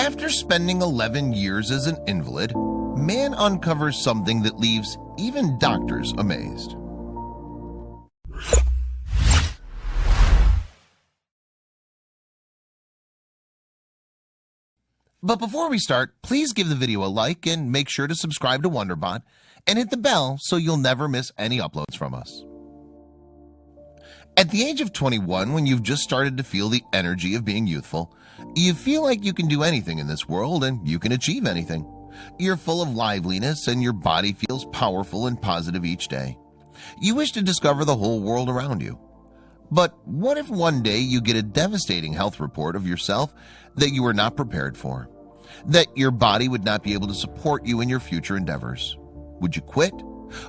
After spending 11 years as an invalid, man uncovers something that leaves even doctors amazed. But before we start, please give the video a like and make sure to subscribe to Wonderbot and hit the bell so you'll never miss any uploads from us. At the age of 21, when you've just started to feel the energy of being youthful, you feel like you can do anything in this world and you can achieve anything. You're full of liveliness and your body feels powerful and positive each day. You wish to discover the whole world around you. But what if one day you get a devastating health report of yourself that you were not prepared for? That your body would not be able to support you in your future endeavors? Would you quit?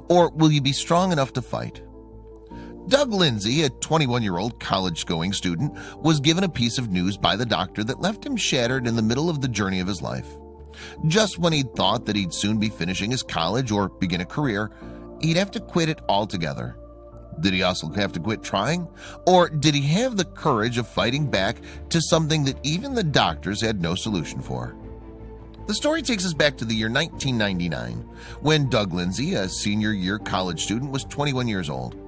Or will you be strong enough to fight? Doug Lindsay, a 21-year-old college-going student, was given a piece of news by the doctor that left him shattered in the middle of the journey of his life. Just when he'd thought that he'd soon be finishing his college or begin a career, he'd have to quit it altogether. Did he also have to quit trying? Or did he have the courage of fighting back to something that even the doctors had no solution for? The story takes us back to the year 1999, when Doug Lindsay, a senior-year college student, was 21 years old.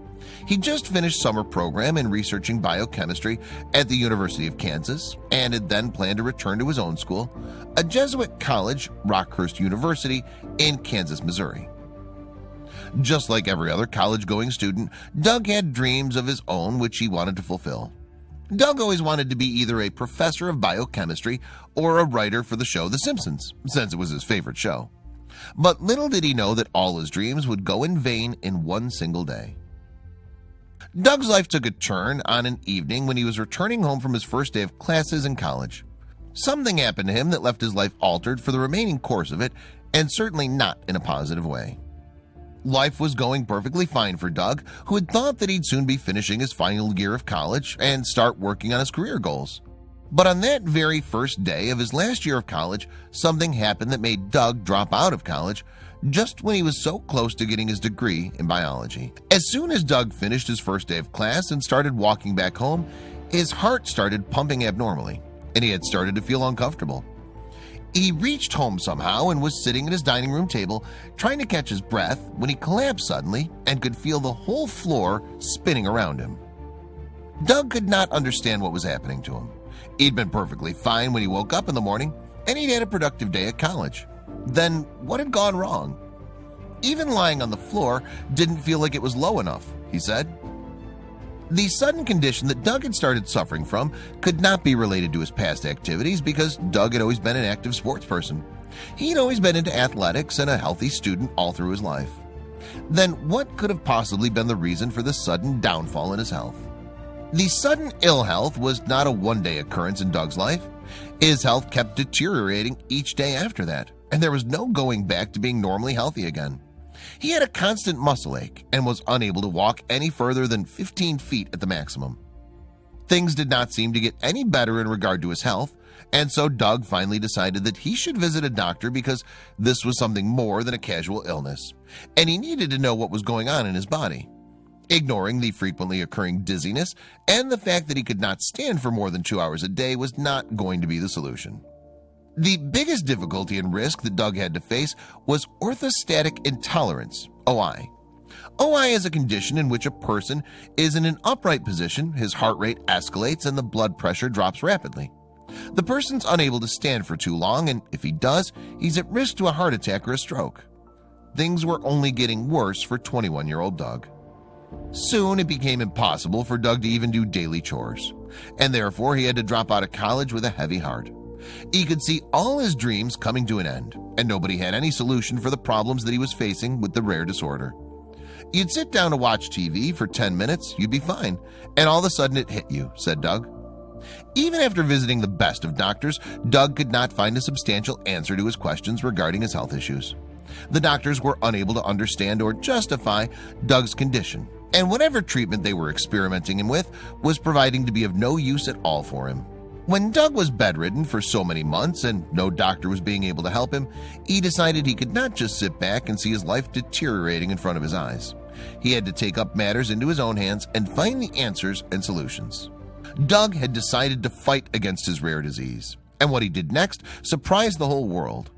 He just finished summer program in researching biochemistry at the University of Kansas and had then planned to return to his own school, a Jesuit college, Rockhurst University in Kansas, Missouri. Just like every other college-going student, Doug had dreams of his own which he wanted to fulfill. Doug always wanted to be either a professor of biochemistry or a writer for the show The Simpsons, since it was his favorite show. But little did he know that all his dreams would go in vain in one single day. Doug's life took a turn on an evening when he was returning home from his first day of classes in college. Something happened to him that left his life altered for the remaining course of it, and certainly not in a positive way. Life was going perfectly fine for Doug, who had thought that he'd soon be finishing his final year of college and start working on his career goals. But on that very first day of his last year of college, something happened that made Doug drop out of college just when he was so close to getting his degree in biology. As soon as Doug finished his first day of class and started walking back home, his heart started pumping abnormally, and he had started to feel uncomfortable. He reached home somehow and was sitting at his dining room table trying to catch his breath when he collapsed suddenly and could feel the whole floor spinning around him. Doug could not understand what was happening to him. He'd been perfectly fine when he woke up in the morning, and he'd had a productive day at college. Then what had gone wrong? Even lying on the floor didn't feel like it was low enough, he said. The sudden condition that Doug had started suffering from could not be related to his past activities because Doug had always been an active sports person. He'd always been into athletics and a healthy student all through his life. Then what could have possibly been the reason for the sudden downfall in his health? The sudden ill health was not a one-day occurrence in Doug's life. His health kept deteriorating each day after that, and there was no going back to being normally healthy again. He had a constant muscle ache and was unable to walk any further than 15 feet at the maximum. Things did not seem to get any better in regard to his health, and so Doug finally decided that he should visit a doctor because this was something more than a casual illness, and he needed to know what was going on in his body. Ignoring the frequently occurring dizziness and the fact that he could not stand for more than 2 hours a day was not going to be the solution. The biggest difficulty and risk that Doug had to face was orthostatic intolerance, OI. OI is a condition in which a person is in an upright position, his heart rate escalates, and the blood pressure drops rapidly. The person's unable to stand for too long, and if he does, he's at risk to a heart attack or a stroke. Things were only getting worse for 21-year-old Doug. Soon it became impossible for Doug to even do daily chores, and therefore he had to drop out of college with a heavy heart. He could see all his dreams coming to an end, and nobody had any solution for the problems that he was facing with the rare disorder. You'd sit down to watch TV for 10 minutes, you'd be fine, and all of a sudden it hit you, said Doug. Even after visiting the best of doctors, Doug could not find a substantial answer to his questions regarding his health issues. The doctors were unable to understand or justify Doug's condition, and whatever treatment they were experimenting him with was proving to be of no use at all for him. When Doug was bedridden for so many months and no doctor was being able to help him, he decided he could not just sit back and see his life deteriorating in front of his eyes. He had to take up matters into his own hands and find the answers and solutions. Doug had decided to fight against his rare disease, And what he did next surprised the whole world.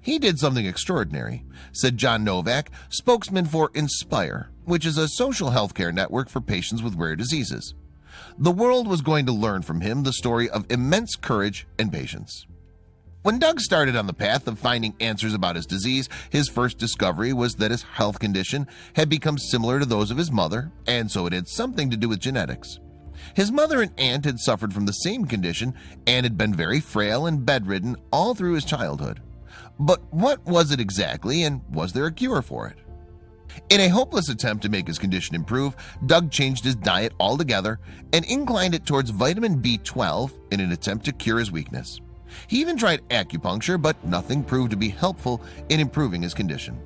He did something extraordinary, said John Novak, spokesman for Inspire, which is a social healthcare network for patients with rare diseases. The world was going to learn from him the story of immense courage and patience. When Doug started on the path of finding answers about his disease, his first discovery was that his health condition had become similar to those of his mother, and so it had something to do with genetics. His mother and aunt had suffered from the same condition and had been very frail and bedridden all through his childhood. But what was it exactly, and was there a cure for it? In a hopeless attempt to make his condition improve, Doug changed his diet altogether and inclined it towards vitamin B12 in an attempt to cure his weakness. He even tried acupuncture, but nothing proved to be helpful in improving his condition.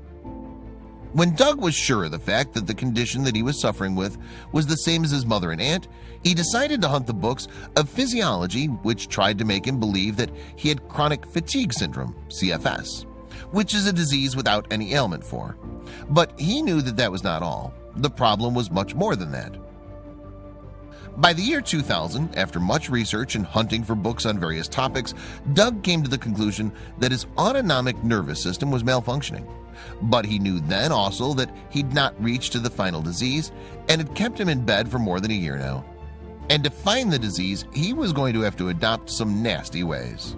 When Doug was sure of the fact that the condition that he was suffering with was the same as his mother and aunt, he decided to hunt the books of physiology which tried to make him believe that he had chronic fatigue syndrome, CFS, which is a disease without any ailment for. But he knew that that was not all. The problem was much more than that. By the year 2000, after much research and hunting for books on various topics, Doug came to the conclusion that his autonomic nervous system was malfunctioning. But he knew then also that he'd not reached to the final disease and had kept him in bed for more than a year now. And to find the disease, he was going to have to adopt some nasty ways.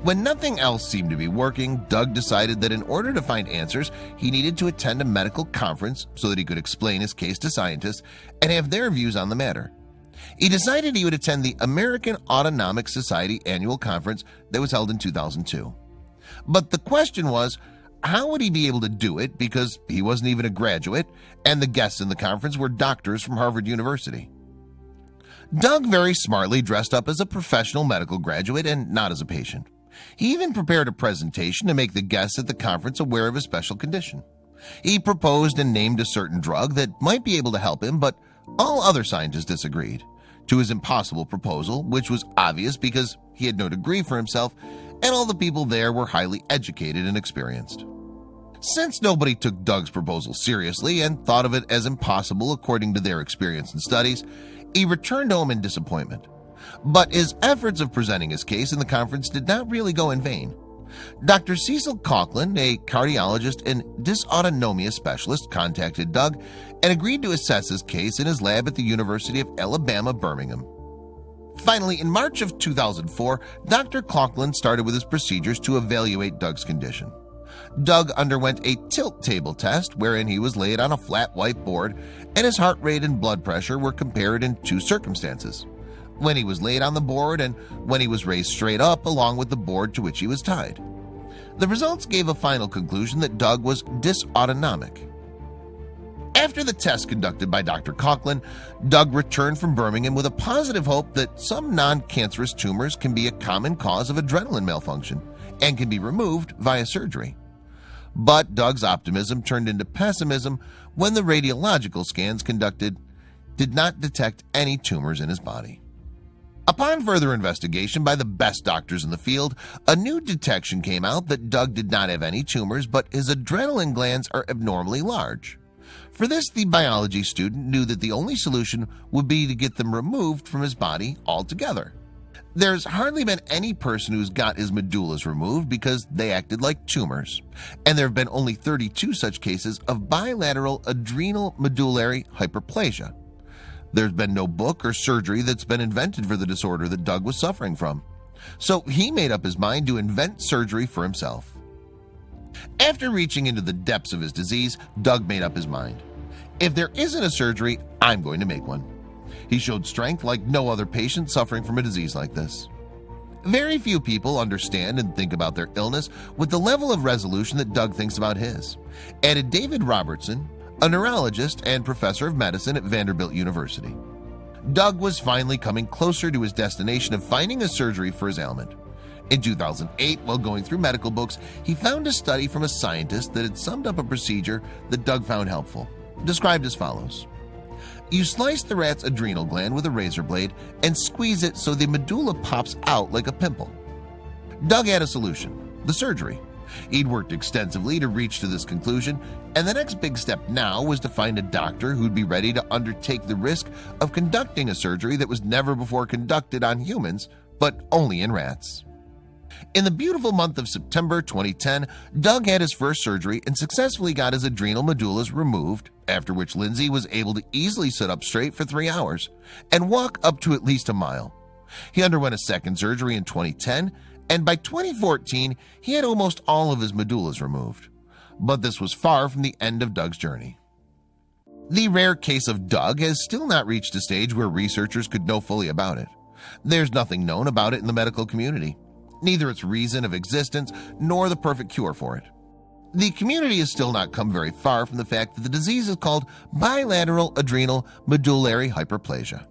When nothing else seemed to be working, Doug decided that in order to find answers, he needed to attend a medical conference so that he could explain his case to scientists and have their views on the matter. He decided he would attend the American Autonomic Society annual conference that was held in 2002. But the question was, how would he be able to do it, because he wasn't even a graduate and the guests in the conference were doctors from Harvard University? Doug very smartly dressed up as a professional medical graduate and not as a patient. He even prepared a presentation to make the guests at the conference aware of his special condition. He proposed and named a certain drug that might be able to help him, but all other scientists disagreed to his impossible proposal, which was obvious because he had no degree for himself and all the people there were highly educated and experienced. Since nobody took Doug's proposal seriously and thought of it as impossible according to their experience and studies, he returned home in disappointment. But his efforts of presenting his case in the conference did not really go in vain. Dr. Cecil Coughlin, a cardiologist and dysautonomia specialist, contacted Doug and agreed to assess his case in his lab at the University of Alabama, Birmingham. Finally, in March of 2004, Dr. Coughlin started with his procedures to evaluate Doug's condition. Doug underwent a tilt table test wherein he was laid on a flat whiteboard and his heart rate and blood pressure were compared in two circumstances: when he was laid on the board and when he was raised straight up along with the board to which he was tied. The results gave a final conclusion that Doug was dysautonomic. After the test conducted by Dr. Coughlin, Doug returned from Birmingham with a positive hope that some non-cancerous tumors can be a common cause of adrenaline malfunction and can be removed via surgery. But Doug's optimism turned into pessimism when the radiological scans conducted did not detect any tumors in his body. Upon further investigation by the best doctors in the field, a new detection came out that Doug did not have any tumors, but his adrenaline glands are abnormally large. For this, the biology student knew that the only solution would be to get them removed from his body altogether. There's hardly been any person who's got his medullas removed because they acted like tumors, and there have been only 32 such cases of bilateral adrenal medullary hyperplasia. There's been no book or surgery that's been invented for the disorder that Doug was suffering from. So he made up his mind to invent surgery for himself. After reaching into the depths of his disease, Doug made up his mind. If there isn't a surgery, I'm going to make one. He showed strength like no other patient suffering from a disease like this. Very few people understand and think about their illness with the level of resolution that Doug thinks about his, added David Robertson, a neurologist and professor of medicine at Vanderbilt University. Doug was finally coming closer to his destination of finding a surgery for his ailment. In 2008, while going through medical books, he found a study from a scientist that had summed up a procedure that Doug found helpful, described as follows. You slice the rat's adrenal gland with a razor blade and squeeze it so the medulla pops out like a pimple. Doug had a solution: the surgery. He'd worked extensively to reach to this conclusion, and the next big step now was to find a doctor who'd be ready to undertake the risk of conducting a surgery that was never before conducted on humans, but only in rats. In the beautiful month of September 2010, Doug had his first surgery and successfully got his adrenal medullas removed, after which Lindsay was able to easily sit up straight for 3 hours and walk up to at least a mile. He underwent a second surgery in 2010, and by 2014, he had almost all of his medullas removed. But this was far from the end of Doug's journey. The rare case of Doug has still not reached a stage where researchers could know fully about it. There's nothing known about it in the medical community, neither its reason of existence nor the perfect cure for it. The community has still not come very far from the fact that the disease is called bilateral adrenal medullary hyperplasia.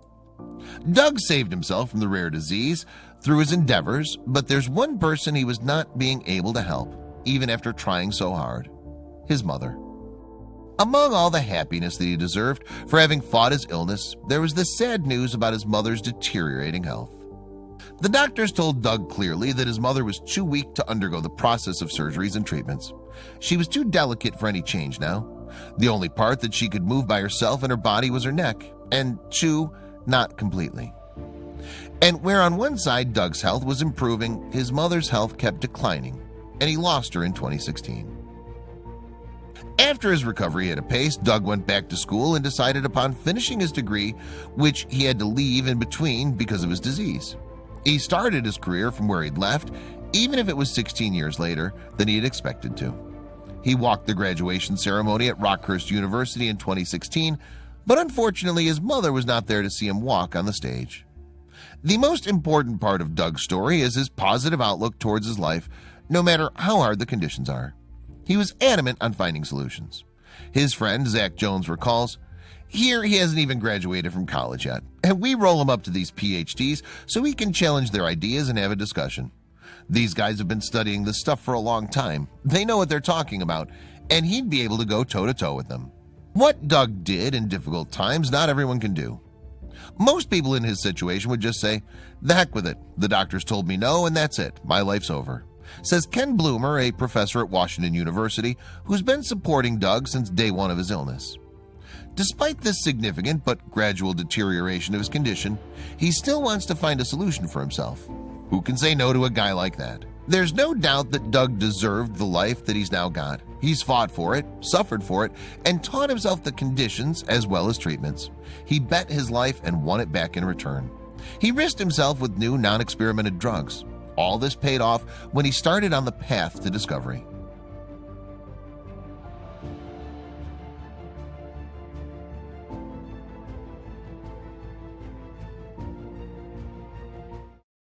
Doug saved himself from the rare disease through his endeavors, but there's one person he was not being able to help, even after trying so hard: his mother. Among all the happiness that he deserved for having fought his illness, there was the sad news about his mother's deteriorating health. The doctors told Doug clearly that his mother was too weak to undergo the process of surgeries and treatments. She was too delicate for any change now. The only part that she could move by herself in her body was her neck, and chew not completely. And where on one side Doug's health was improving, his mother's health kept declining, and he lost her in 2016. After his recovery at a pace, Doug went back to school and decided upon finishing his degree, which he had to leave in between because of his disease. He started his career from where he'd left, even if it was 16 years later than he had expected to. He walked the graduation ceremony at Rockhurst University in 2016, but unfortunately his mother was not there to see him walk on the stage. The most important part of Doug's story is his positive outlook towards his life, no matter how hard the conditions are. He was adamant on finding solutions. His friend Zach Jones recalls, "Here he hasn't even graduated from college yet, and we roll him up to these PhDs so he can challenge their ideas and have a discussion. These guys have been studying this stuff for a long time. They know what they're talking about, and he'd be able to go toe-to-toe with them." What Doug did in difficult times, not everyone can do. Most people in his situation would just say, "The heck with it. The doctors told me no, and that's it. My life's over," says Ken Bloomer, a professor at Washington University who's been supporting Doug since day one of his illness. Despite this significant but gradual deterioration of his condition, he still wants to find a solution for himself. Who can say no to a guy like that? There's no doubt that Doug deserved the life that he's now got. He's fought for it, suffered for it, and taught himself the conditions as well as treatments. He bet his life and won it back in return. He risked himself with new non-experimented drugs. All this paid off when he started on the path to discovery.